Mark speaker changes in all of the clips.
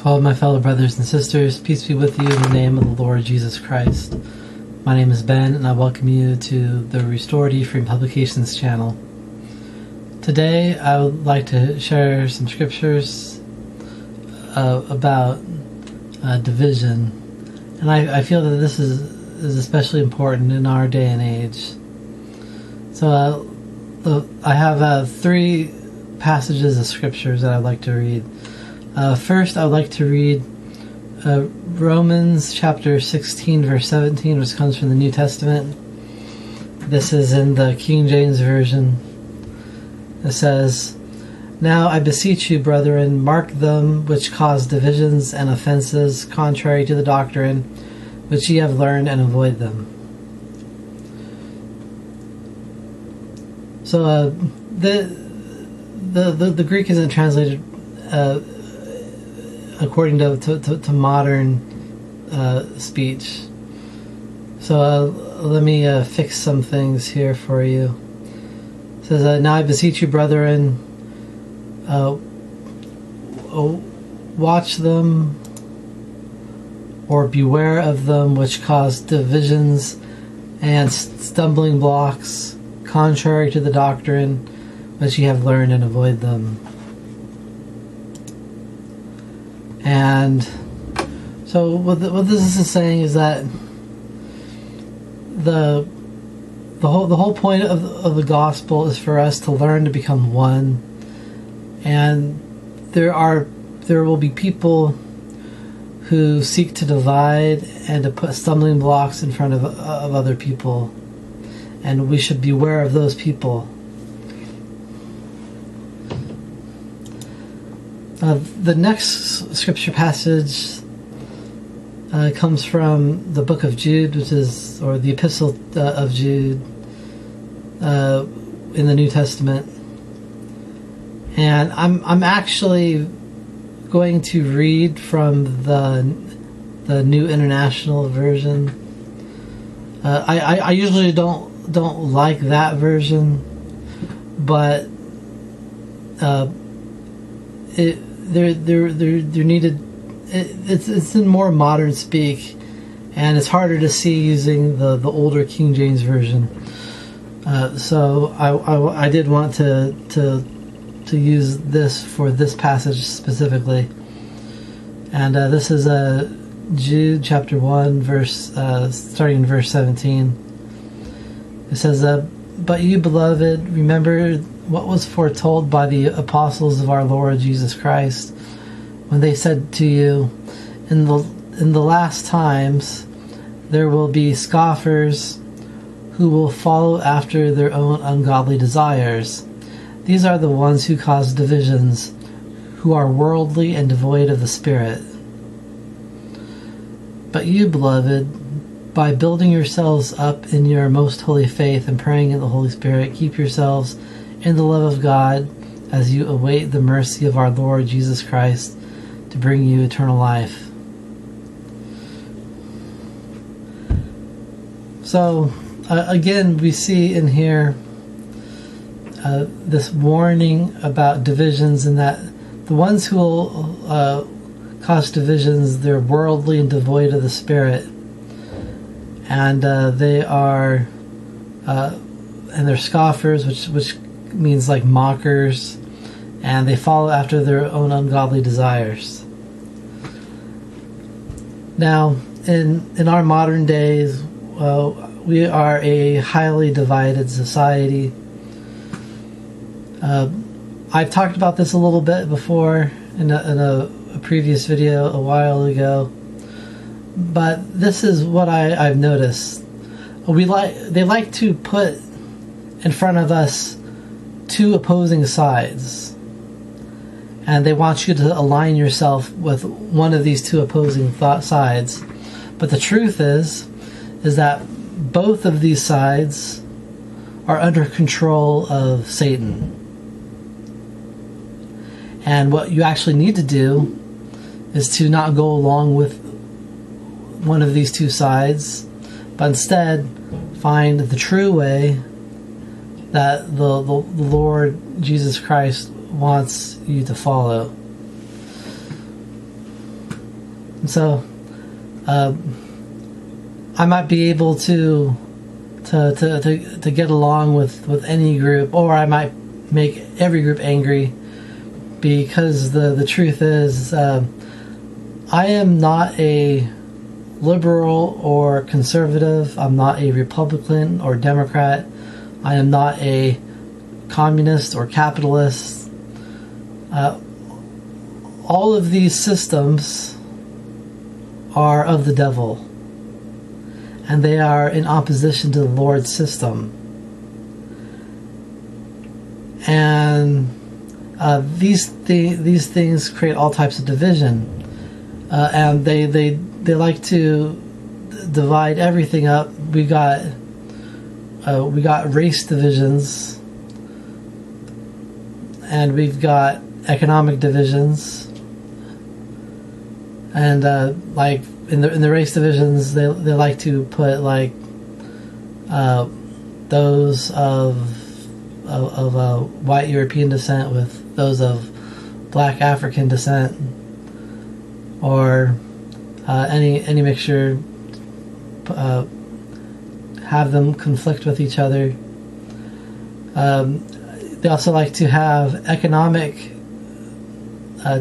Speaker 1: To all of my fellow brothers and sisters, peace be with you in the name of the Lord Jesus Christ. My name is Ben, and I welcome you to the Restored Ephraim Publications channel. Today, I would like to share some scriptures about division, and I feel that this is especially important in our day and age. So, I have three passages of scriptures that I'd like to read. First, I would like to read Romans chapter 16, verse 17, which comes from the New Testament. This is in the King James Version. It says, "Now I beseech you, brethren, mark them which cause divisions and offenses contrary to the doctrine which ye have learned, and avoid them." So the Greek isn't translated according to modern speech. So let me fix some things here for you. It says, "Now I beseech you, brethren, watch them, or beware of them which cause divisions and stumbling blocks contrary to the doctrine which ye have learned, and avoid them." And so what this is saying is that the whole point of the gospel is for us to learn to become one, and there will be people who seek to divide and to put stumbling blocks in front of other people, and we should beware of those people. The next scripture passage comes from the Book of Jude, or the Epistle of Jude in the New Testament, and I'm actually going to read from the New International Version. I usually don't like that version, but it's in more modern speak, and it's harder to see using the older King James Version. So I did want to use this for this passage specifically, and this is Jude chapter 1, starting in verse 17. It says, "But you, beloved, remember what was foretold by the apostles of our Lord Jesus Christ, when they said to you, in the last times there will be scoffers who will follow after their own ungodly desires. These are the ones who cause divisions, who are worldly and devoid of the Spirit. But you, beloved, by building yourselves up in your most holy faith and praying in the Holy Spirit, keep yourselves in the love of God as you await the mercy of our Lord Jesus Christ to bring you eternal life." So again, we see in here this warning about divisions, and that the ones who will cause divisions, they're worldly and devoid of the Spirit, and they are and they're scoffers, which means like mockers, and they follow after their own ungodly desires. Now, in our modern days, we are a highly divided society. I've talked about this a little bit before in a previous video a while ago, but this is what I've noticed. They like to put in front of us two opposing sides, and they want you to align yourself with one of these two opposing sides. But the truth is that both of these sides are under control of Satan. And what you actually need to do is to not go along with one of these two sides, but instead find the true way that the Lord Jesus Christ wants you to follow. So I might be able to get along with any group, or I might make every group angry, because the truth is, I am not a liberal or conservative. I'm not a Republican or Democrat. I am not a communist or capitalist. All of these systems are of the devil, and they are in opposition to the Lord's system. And these things create all types of division, and they like to divide everything up. We got race divisions, and we've got economic divisions, and like in the race divisions, they like to put like those of white European descent with those of black African descent, or any mixture, have them conflict with each other. They also like to have economic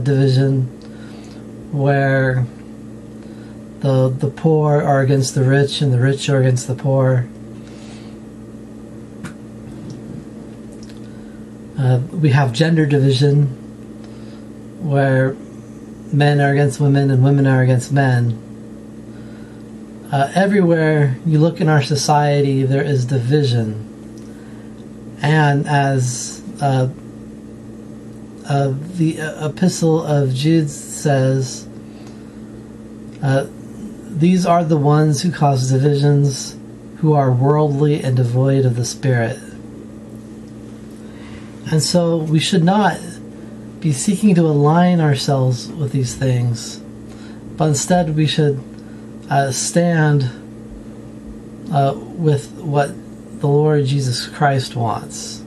Speaker 1: division, where the poor are against the rich and the rich are against the poor. We have gender division, where men are against women and women are against men. Everywhere you look in our society, there is division. And as the Epistle of Jude says, these are the ones who cause divisions, who are worldly and devoid of the Spirit. And so we should not be seeking to align ourselves with these things, but instead we should stand with what the Lord Jesus Christ wants.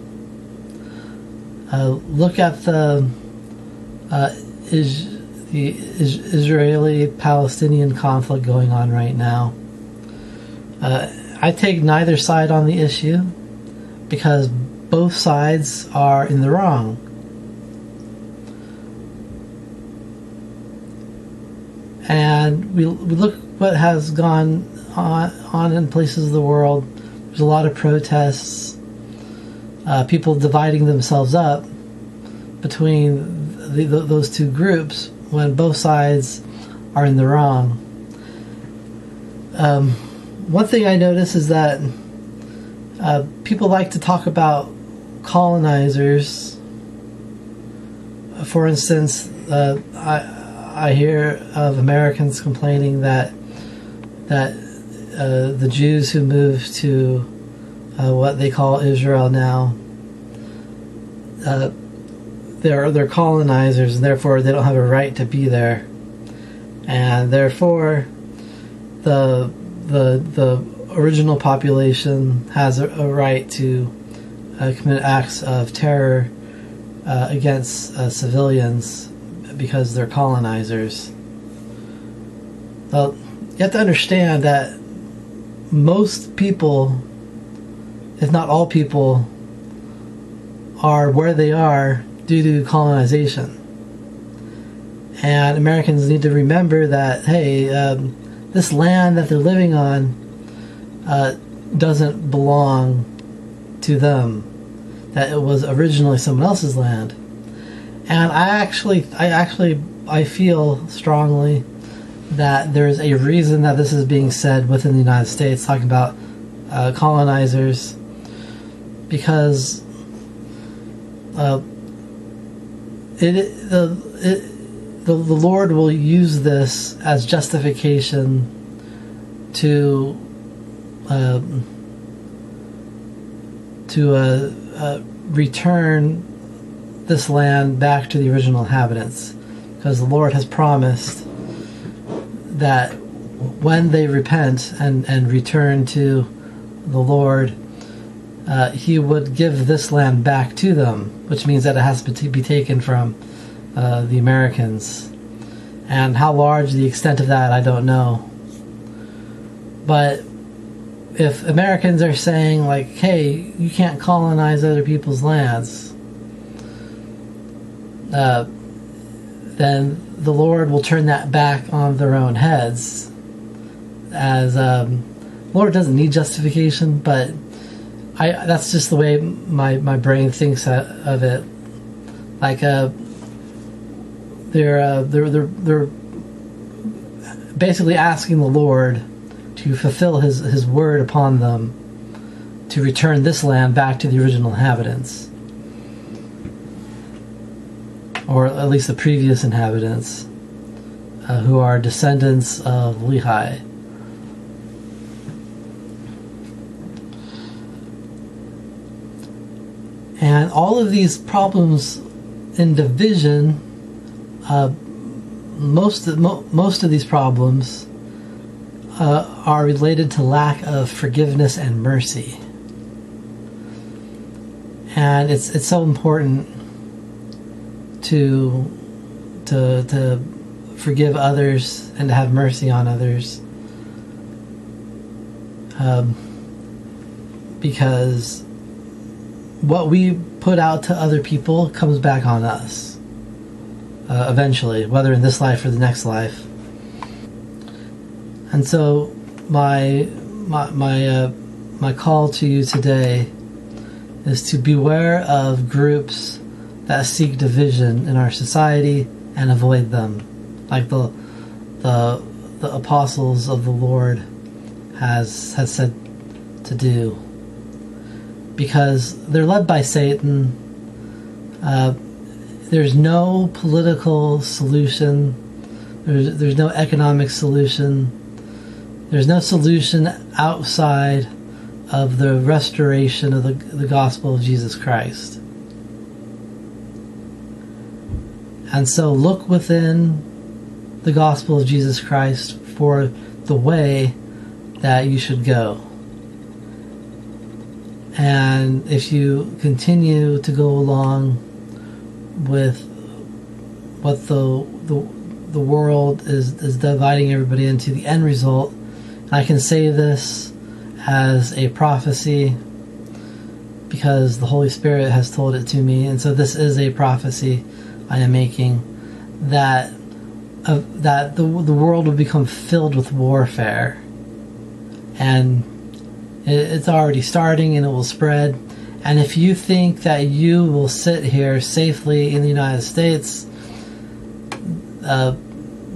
Speaker 1: Look at the Israeli-Palestinian conflict going on right now. I take neither side on the issue, because both sides are in the wrong. And we look what has gone on in places of the world. There's a lot of protests, people dividing themselves up between those two groups when both sides are in the wrong. One thing I notice is that people like to talk about colonizers. For instance, I hear of Americans complaining that the Jews who moved to what they call Israel now, they're colonizers, and therefore they don't have a right to be there, and therefore the original population has a right to commit acts of terror against civilians because they're colonizers. Well, you have to understand that most people, if not all people, are where they are due to colonization. And Americans need to remember that, hey, this land that they're living on doesn't belong to them, that it was originally someone else's land. And I feel strongly that there's a reason that this is being said within the United States, talking about colonizers, because the Lord will use this as justification to return this land back to the original inhabitants, because the Lord has promised that when they repent and return to the Lord, He would give this land back to them, which means that it has to be taken from the Americans. And how large the extent of that, I don't know. But if Americans are saying, like, hey, you can't colonize other people's lands, then the Lord will turn that back on their own heads. As Lord doesn't need justification, but that's just the way my brain thinks of it. Like they're basically asking the Lord to fulfill his word upon them, to return this land back to the original inhabitants, or at least the previous inhabitants, who are descendants of Lehi. And all of these problems in division, most of these problems are related to lack of forgiveness and mercy. And it's so important to forgive others and to have mercy on others, because what we put out to other people comes back on us eventually, whether in this life or the next life. And so my call to you today is to beware of groups that seek division in our society and avoid them, like the apostles of the Lord has said to do, because they're led by Satan. There's no political solution. There's no economic solution. There's no solution outside of the restoration of the gospel of Jesus Christ. And so look within the gospel of Jesus Christ for the way that you should go. And if you continue to go along with what the world is dividing everybody into, the end result, and I can say this as a prophecy because the Holy Spirit has told it to me, and so this is a prophecy I am making, that the world will become filled with warfare, and it's already starting, and it will spread. And if you think that you will sit here safely in the United States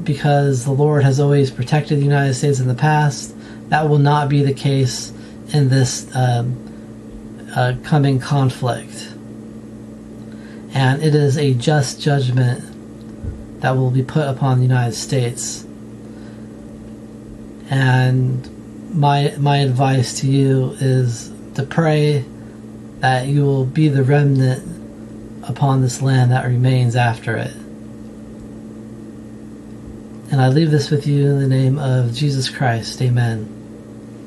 Speaker 1: because the Lord has always protected the United States in the past, that will not be the case in this coming conflict. And it is a just judgment that will be put upon the United States. And my advice to you is to pray that you will be the remnant upon this land that remains after it. And I leave this with you in the name of Jesus Christ. Amen.